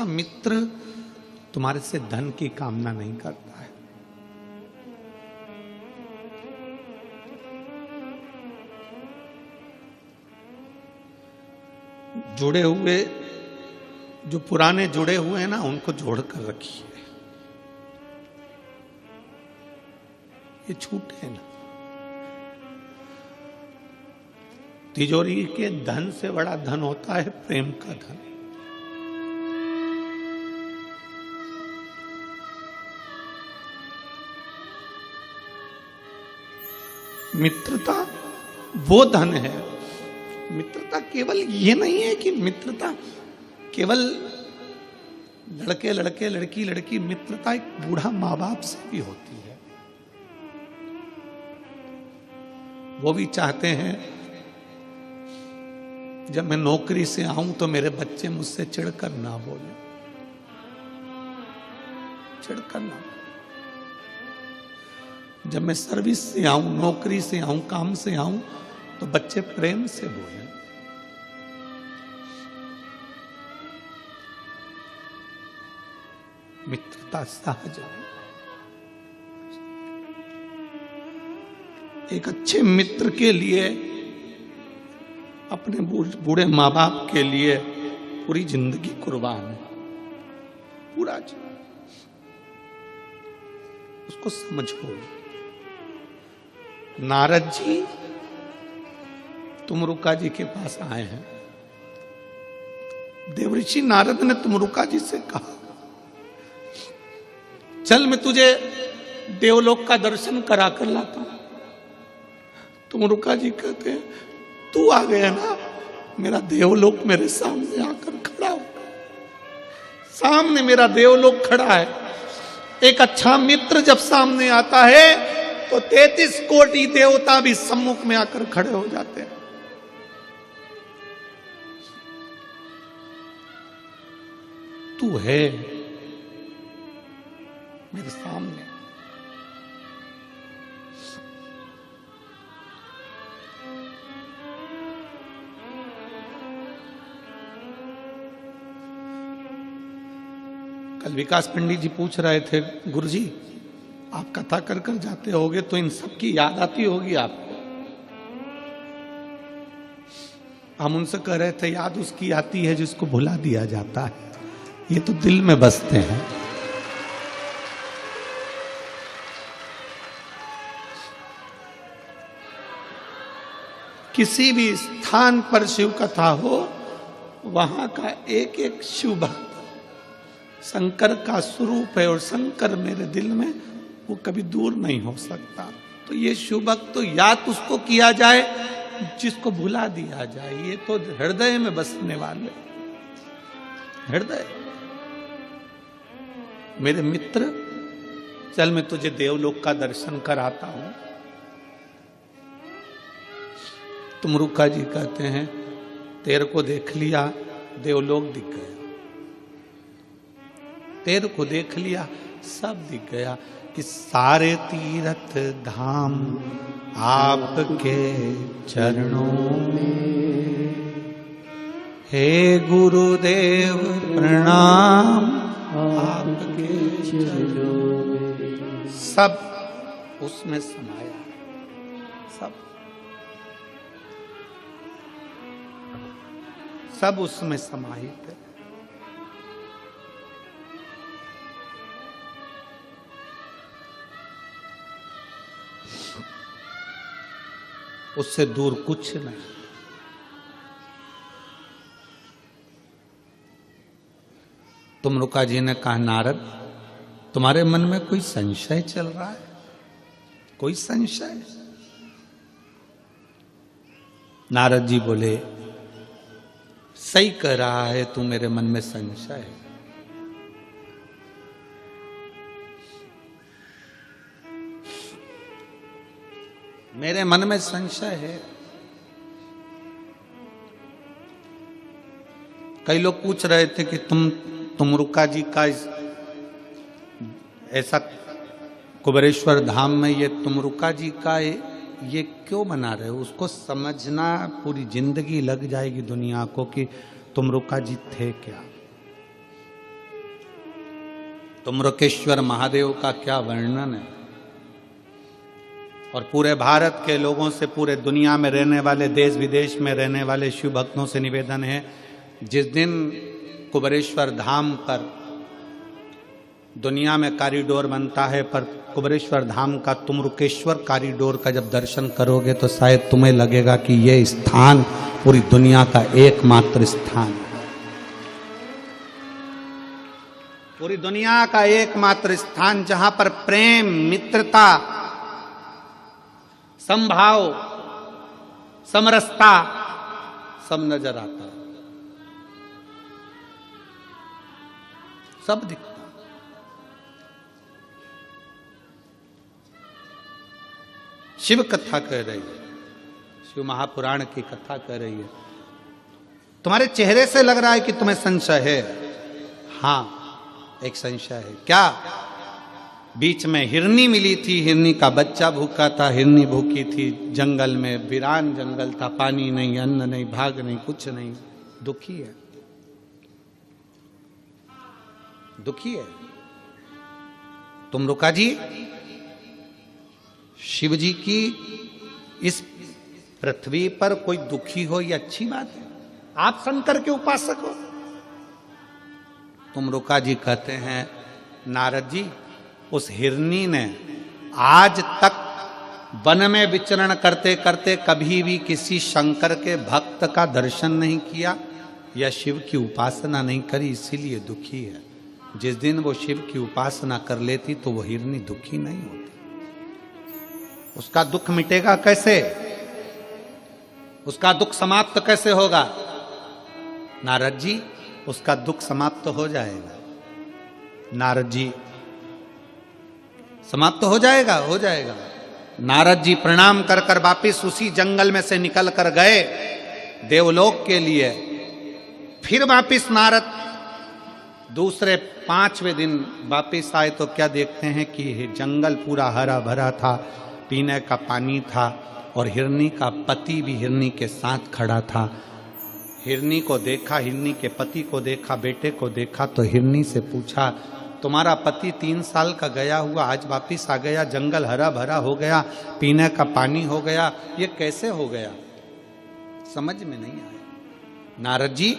ऐसा मित्र तुम्हारे से धन की कामना नहीं करता है। जुड़े हुए जो पुराने जुड़े हुए हैं ना, उनको जोड़ कर रखिए, ये छूटे ना। तिजोरी के धन से बड़ा धन होता है प्रेम का धन। मित्रता वो धन है। मित्रता केवल ये नहीं है कि मित्रता केवल लड़के लड़के लड़की लड़की, मित्रता एक बूढ़ा माँ बाप से भी होती है। वो भी चाहते हैं जब मैं नौकरी से आऊं तो मेरे बच्चे मुझसे चिढ़कर ना बोले, चिढ़कर ना। जब मैं सर्विस से आऊं, नौकरी से आऊं, काम से आऊं तो बच्चे प्रेम से बोले। मित्रता सहज है। एक अच्छे मित्र के लिए, अपने बूढ़े माँ बाप के लिए पूरी जिंदगी कुर्बान है, पूरा जीवन। उसको समझो। नारद जी तुमरुका जी के पास आए हैं। देवऋषि नारद ने तुमरुका जी से कहा, चल मैं तुझे देवलोक का दर्शन करा कर लाता हूं। तुमरुका जी कहते हैं, तू आ गया ना, मेरा देवलोक मेरे सामने आकर खड़ा हो। सामने मेरा देवलोक खड़ा है। एक अच्छा मित्र जब सामने आता है तो 33 कोटि देवता भी सम्मुख में आकर खड़े हो जाते हैं। तू है मेरे सामने। कल विकास पंडित जी पूछ रहे थे, गुरुजी आप कथा कर कर जाते होगे तो इन सब की याद आती होगी आपको। हम उनसे कह रहे थे, याद उसकी आती है जिसको भुला दिया जाता है, ये तो दिल में बसते हैं। किसी भी स्थान पर शिव कथा हो, वहां का एक एक शिव भक्त शंकर का स्वरूप है और शंकर मेरे दिल में वो कभी दूर नहीं हो सकता। तो ये शिव भक्त तो याद उसको किया जाए जिसको भुला दिया जाए। ये तो हृदय में बसने वाले, हृदय। मेरे मित्र, चल मैं तुझे देवलोक का दर्शन कराता हूं। तुमरुका जी कहते हैं, तेरे को देख लिया, देवलोक दिख गया। तेरे को देख लिया, सब दिख गया। कि सारे तीर्थ धाम आपके चरणों में, हे गुरुदेव प्रणाम आपके चरणों में। सब उसमें समाया, सब उसमें समाहित है। उससे दूर कुछ नहीं। तुमरुका जी ने कहा, नारद तुम्हारे मन में कोई संशय चल रहा है? कोई संशय? नारद जी बोले, सही कह रहा है तू, मेरे मन में संशय है। मेरे मन में संशय है। कई लोग पूछ रहे थे कि तुमरुका जी का ऐसा कुबेरेश्वर धाम में ये तुमरुका जी का ये क्यों बना रहे हो? उसको समझना पूरी जिंदगी लग जाएगी दुनिया को कि तुमरुका जी थे क्या। तुम्रकेश्वर महादेव का क्या वर्णन है। और पूरे भारत के लोगों से, पूरे दुनिया में रहने वाले, देश विदेश में रहने वाले शिव भक्तों से निवेदन है, जिस दिन कुबेरेश्वर धाम पर दुनिया में कॉरिडोर बनता है, पर कुबेरेश्वर धाम का तुम्रकेश्वर कॉरिडोर का जब दर्शन करोगे तो शायद तुम्हें लगेगा कि यह स्थान पूरी दुनिया का एकमात्र स्थान है, पूरी दुनिया का एकमात्र स्थान जहां पर प्रेम, मित्रता, समभाव, समरसता सब नजर आता है, सब दिखता। शिव कथा कह रही है, शिव महापुराण की कथा कह रही है। तुम्हारे चेहरे से लग रहा है कि तुम्हें संशय है। हां, एक संशय है। क्या? बीच में हिरनी मिली थी, हिरनी का बच्चा भूखा था, हिरनी भूखी थी जंगल में, वीरान जंगल था, पानी नहीं, अन्न नहीं, भाग नहीं, कुछ नहीं, दुखी है, दुखी है। तुमरुका जी, शिव जी की इस पृथ्वी पर कोई दुखी हो ये अच्छी बात है। आप शंकर के उपासक हो। तुमरुका जी कहते हैं, नारद जी, उस हिरनी ने आज तक वन में विचरण करते करते कभी भी किसी शंकर के भक्त का दर्शन नहीं किया या शिव की उपासना नहीं करी, इसीलिए दुखी है। जिस दिन वो शिव की उपासना कर लेती तो वो हिरनी दुखी नहीं होती। उसका दुख मिटेगा कैसे? उसका दुख समाप्त कैसे होगा? नारद जी, उसका दुख समाप्त हो जाएगा। नारद जी, समाप्त हो जाएगा, हो जाएगा। नारद जी प्रणाम कर कर वापिस उसी जंगल में से निकल कर गए देवलोक के लिए। फिर वापिस नारद दूसरे 5वें दिन वापिस आए तो क्या देखते हैं कि जंगल पूरा हरा भरा था, पीने का पानी था और हिरनी का पति भी हिरनी के साथ खड़ा था। हिरनी को देखा, हिरनी के पति को देखा, बेटे को देखा तो हिरनी से पूछा, तुम्हारा पति 3 साल का गया हुआ आज वापिस आ गया, जंगल हरा भरा हो गया, पीने का पानी हो गया, ये कैसे हो गया? समझ में नहीं आया। नारद जी,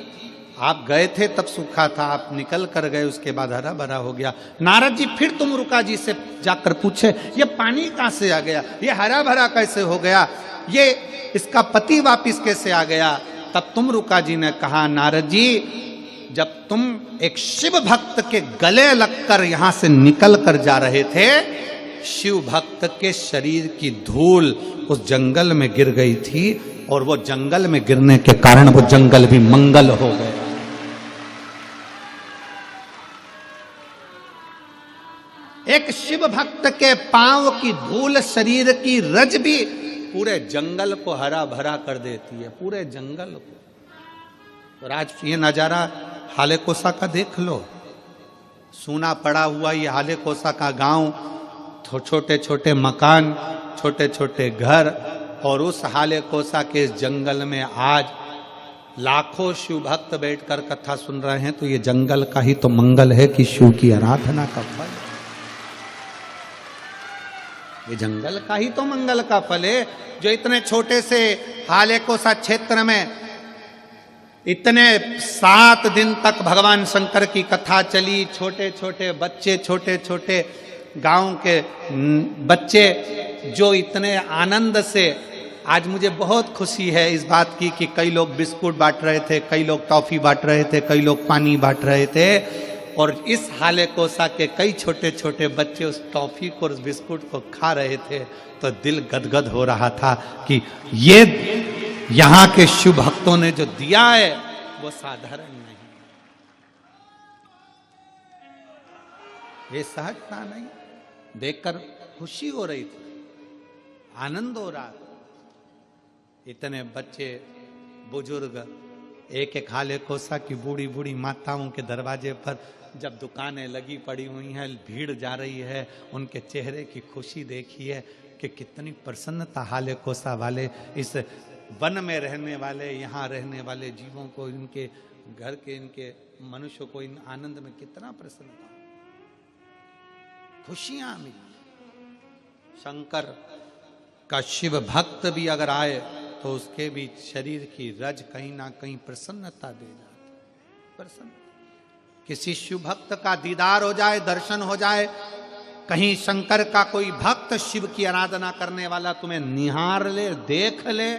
आप गए थे तब सूखा था, आप निकल कर गए, उसके बाद हरा भरा हो गया। नारद जी फिर तुमरुका जी से जाकर पूछे, ये पानी कहां से आ गया, ये हरा भरा कैसे हो गया, ये इसका पति वापिस कैसे आ गया? तब तुमरुका जी ने कहा, नारद जी, जब तुम एक शिव भक्त के गले लगकर यहां से निकल कर जा रहे थे, शिव भक्त के शरीर की धूल उस जंगल में गिर गई थी और वो जंगल में गिरने के कारण वो जंगल भी मंगल हो गया। एक शिव भक्त के पांव की धूल, शरीर की रज भी पूरे जंगल को हरा भरा कर देती है, पूरे जंगल को। और आज ये नजारा हाले कोसा का देख लो, सूना पड़ा हुआ ये हाले कोसा का गांव, छोटे छोटे मकान, छोटे छोटे घर, और उस हाले कोसा के जंगल में आज लाखों शिव भक्त बैठकर कथा सुन रहे हैं। तो ये जंगल का ही तो मंगल है कि शिव की आराधना का फल, ये जंगल का ही तो मंगल का फल है। जो इतने छोटे से हाले कोसा क्षेत्र में इतने 7 दिन तक भगवान शंकर की कथा चली, छोटे छोटे बच्चे, छोटे छोटे गांव के बच्चे जो इतने आनंद से, आज मुझे बहुत खुशी है इस बात की कि कई लोग बिस्कुट बांट रहे थे, कई लोग टॉफी बांट रहे थे, कई लोग पानी बांट रहे थे, और इस हाले कोसा के कई छोटे छोटे बच्चे उस टॉफी को, उस बिस्कुट को खा रहे थे। तो दिल गदगद हो रहा था कि ये यहां के शिव भक्तों ने जो दिया है वो साधारण नहीं, ये सहजता नहीं। देखकर खुशी हो रही थी, आनंद हो रहा था। इतने बच्चे, बुजुर्ग, एक एक हाले कोसा की बूढ़ी बूढ़ी माताओं के दरवाजे पर जब दुकानें लगी पड़ी हुई हैं, भीड़ जा रही है, उनके चेहरे की खुशी देखिए कि कितनी प्रसन्नता हाले कोसा वाले, इस वन में रहने वाले, यहाँ रहने वाले जीवों को, इनके घर के, इनके मनुष्य को इन आनंद में कितना प्रसन्नता। खुशियां मिली। शंकर का शिव भक्त भी अगर आए तो उसके भी शरीर की रज कहीं ना कहीं प्रसन्नता दे जाती। प्रसन्न किसी शिव भक्त का दीदार हो जाए, दर्शन हो जाए, कहीं शंकर का कोई भक्त शिव की आराधना करने वाला तुम्हें निहार ले, देख ले,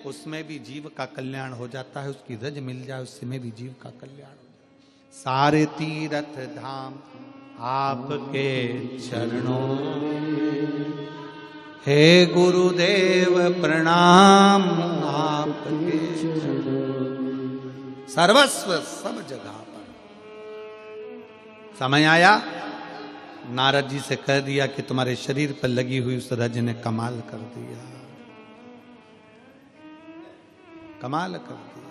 उसमें भी जीव का कल्याण हो जाता है। उसकी रज मिल जाए, उसमें भी जीव का कल्याण हो जाए। सारे तीर्थ धाम आपके चरणों, हे गुरुदेव प्रणाम आपके सर्वस्व सब जगह पर। समय आया, नारद जी से कह दिया कि तुम्हारे शरीर पर लगी हुई उस रज ने कमाल कर दिया, कमाल कर दिया।